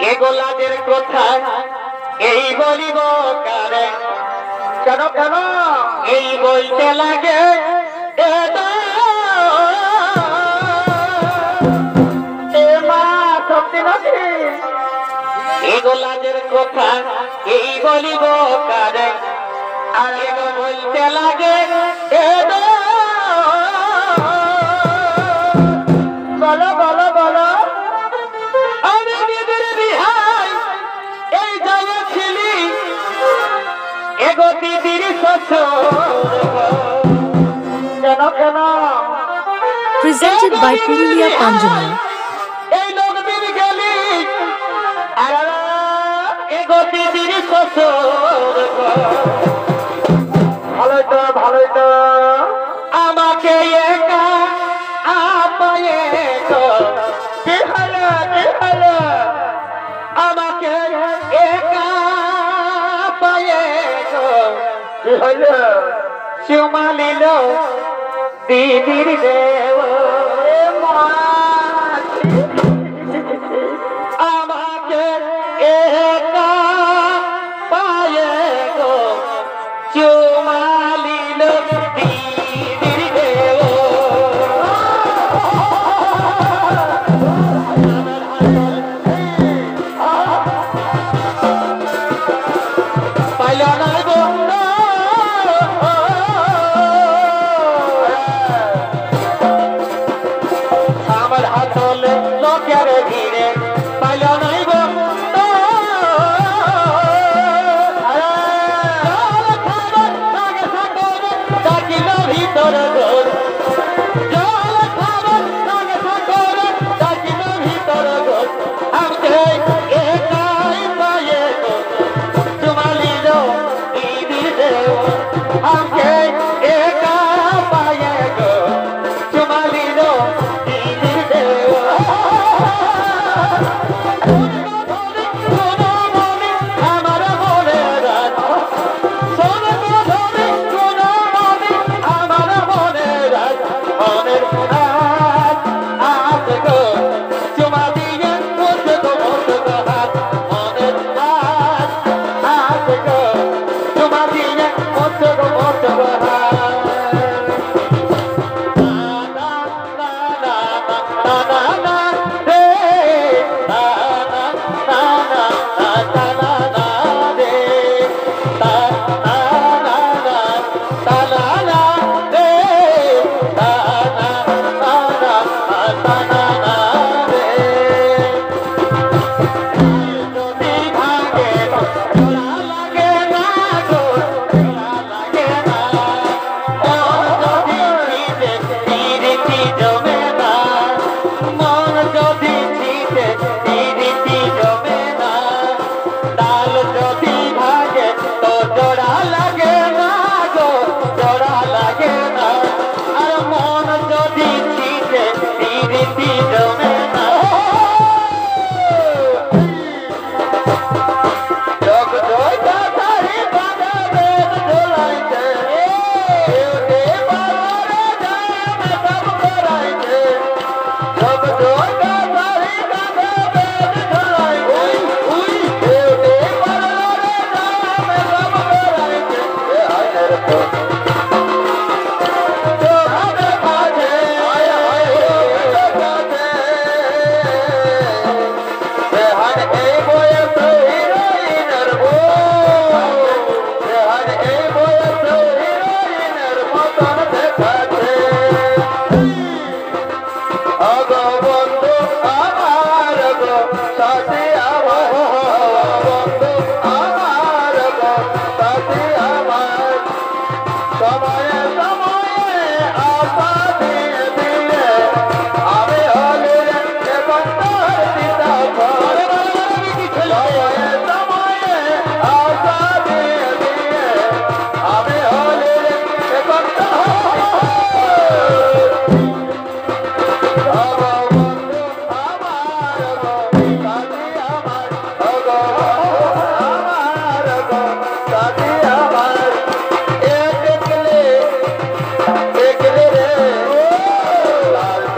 এগোলাদের কথা এই বলিব কারে, কেন কেন এই বলতে লাগে এগোলাদের কথা এই বলিব কারে, আর এগো বলতে লাগে বলো বলো বলো আমি দিদির বিহাই এই যাইছিলি এগো দিদির শ্বশুর কেন কেন presented by Purulia Panjana এই লোক দিন গেলি এগো দিদির শ্বশুর ভালোই তো আমাকে একা আপায়ে তো কি হলো আমাকে একা পায়ে তো কি হলো চুমা নিল দিদির দেও আমাকে একা পায়ে গো চুমা নিল দিদির দেও পাইলো না বন্ধু আমার হাতলে লোকের ভিড়ে পাইলো নাই বন্ধু ডাকিল ভিতর ঘর জল খাবার সঙ্গে সাগর ডাকিল ভিতর ঘর আমাকে একাই পায়ে গো চুমালিল দিদির দেও আমাকে একা পায়ে গো চুমালিল দিদির দেও আমার মনে রাত সোনা ধরে সোনা মনে আমার মনে রাত মনের রাত আজ গো চুমা দিয়ে বসে গো হাত মনের রাত আজ গো চুমা দিয়ে বসে গো হাত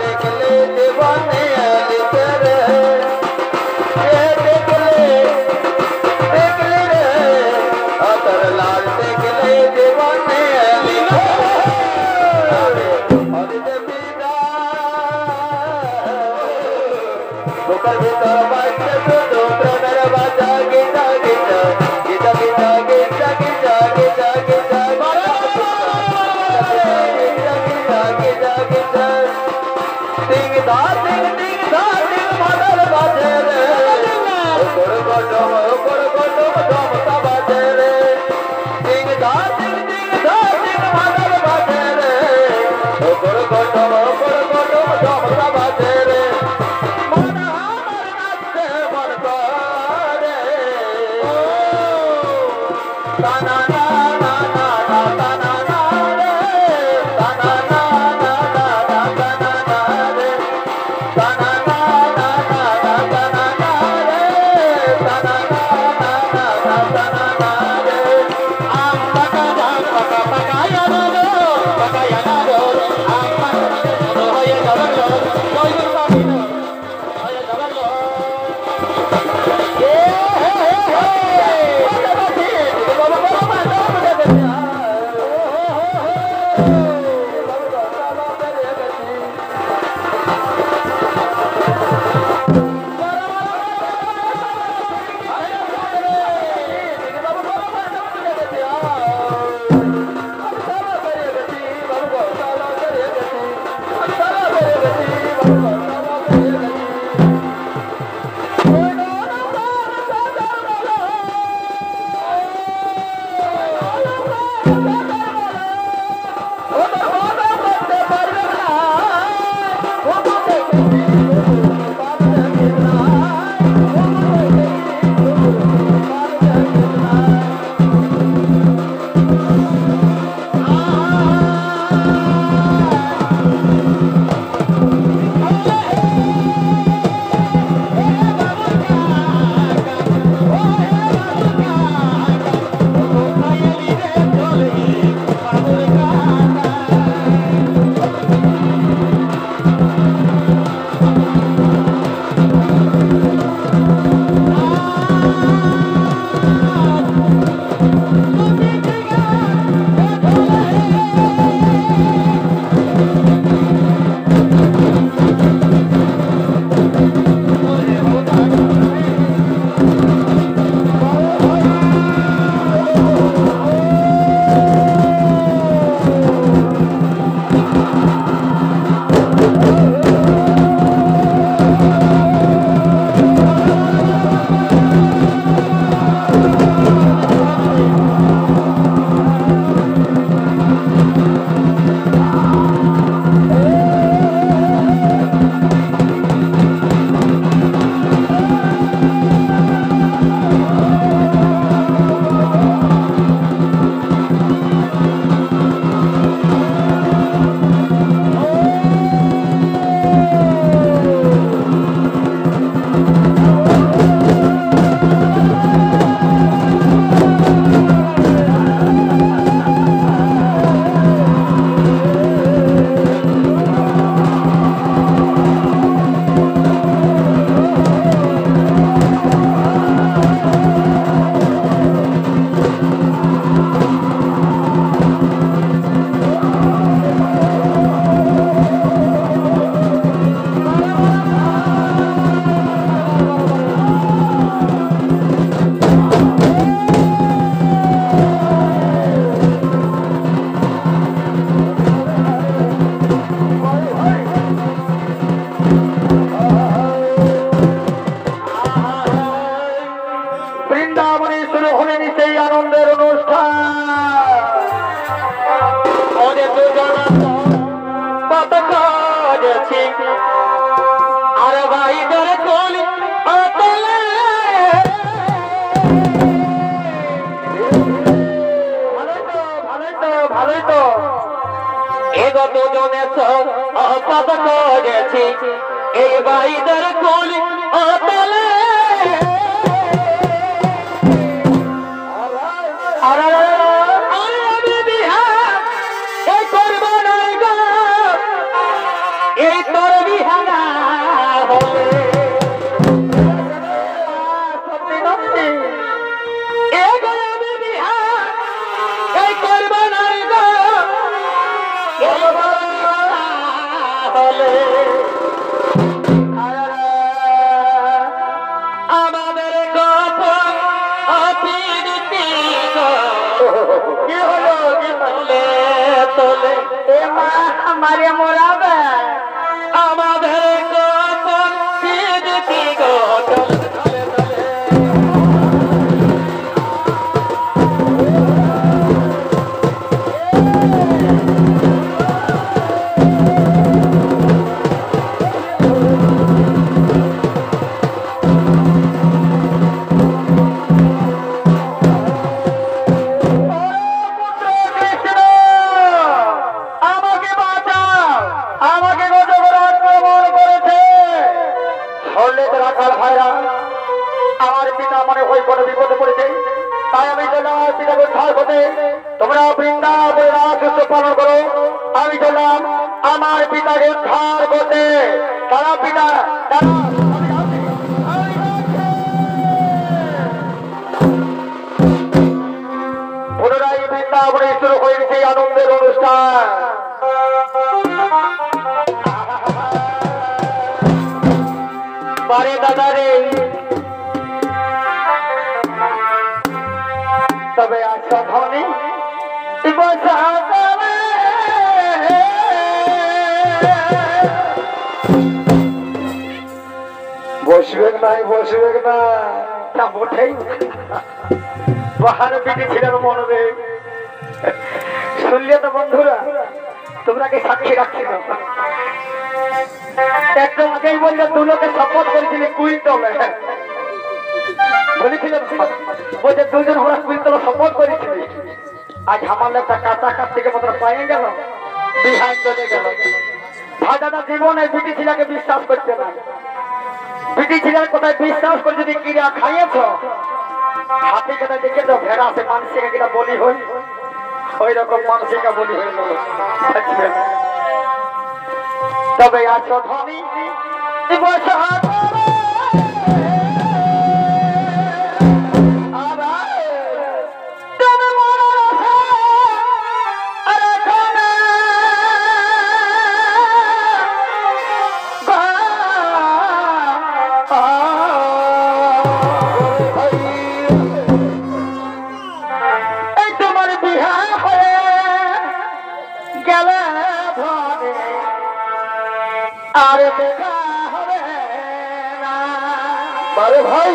देखले दीवाने अली तेरे বুকের ভিতর বাজছে শুধু প্রেমের বাজা গিটা গিটা গিটা গিটা গিটা গিটা গিটা গিটা গিটা গিটা গিটা টিং ধা টিং টিং ধা টিং মাদল বাজে রে উপর গডম ধমতা বাজে রে টিং ধা টিং ধা টিং মাদল বাজে রে উপর গডম ধমতা বাজে রে মন আমার নাচে মন করে তানা না না না না তানা না রে তানা না না না না তানা না রে তানা না না না না তানা না রে তানা না না না না তানা না রে আম্মা কাদা পাকা পাকায়া রে পাকায়া রে আম্মা নো হয়ে যাবে কই গুলো পাবি না হয়ে যাবে এ হে হে হে বাবা বাবা বাবা এই বাইদের কোলি অতলে আমি বিহা এই করব নাই গো এই তোর বিহানা হলে সত্যি সত্যি এই গো আমি বিহা এই করব নাই গো হলে কি হলো কি বললে তোলে এ মা আমারে মোরাবে আমাদের কখন দিদি গো তোলে তোলে তোলে তোমরা বৃন্দাবনের রাজস্ব পালন করো। আমি চললাম আমার পিতাকে উদ্ধার করতে। তারা পিতা পুনরায় বৃন্দাবনে শুরু হয়েছে আনন্দের অনুষ্ঠান। বারে দাদা রে তবে আজ ধ্বনি বসবেন নাই বসবেন না তা মোটেই বাহারে পিঠে ছিলেন মনবে শুনলে তো বন্ধুরা তোমরা কি সাক্ষী রাখছিল একদম আগেই বললে দুলোকে শপথ করেছিলি কুইন্টলে বলেছিলেন বলছে দুজন আমরা কুইন্টলে শপথ করেছিলি আজ আমার একটা কাঁচা কাছ থেকে মাত্র পাইয়ে গেল বিহান চলে গেল ভাজাটা জীবনে বিটি ছিলাকে বিশ্বাস করছে না বিটি ছিলার কোথায় বিশ্বাস করে যদি কিরা খাইয়েছ হাতে কেটে দেখে তো ভেড়া আছে মানসিকা কিনা বলি হই ওই রকম মানসিকা বলি হইল তবে আছো ধনী আরে দেখা হবে না বারে ভাই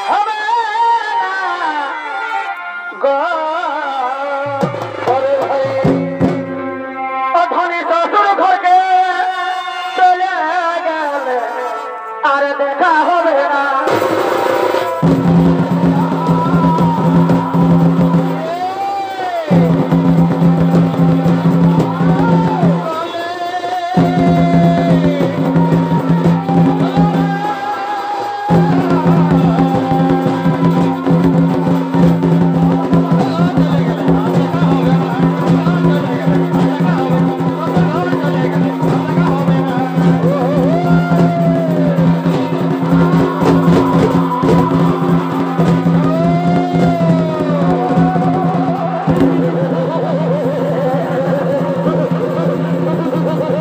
হবে না গো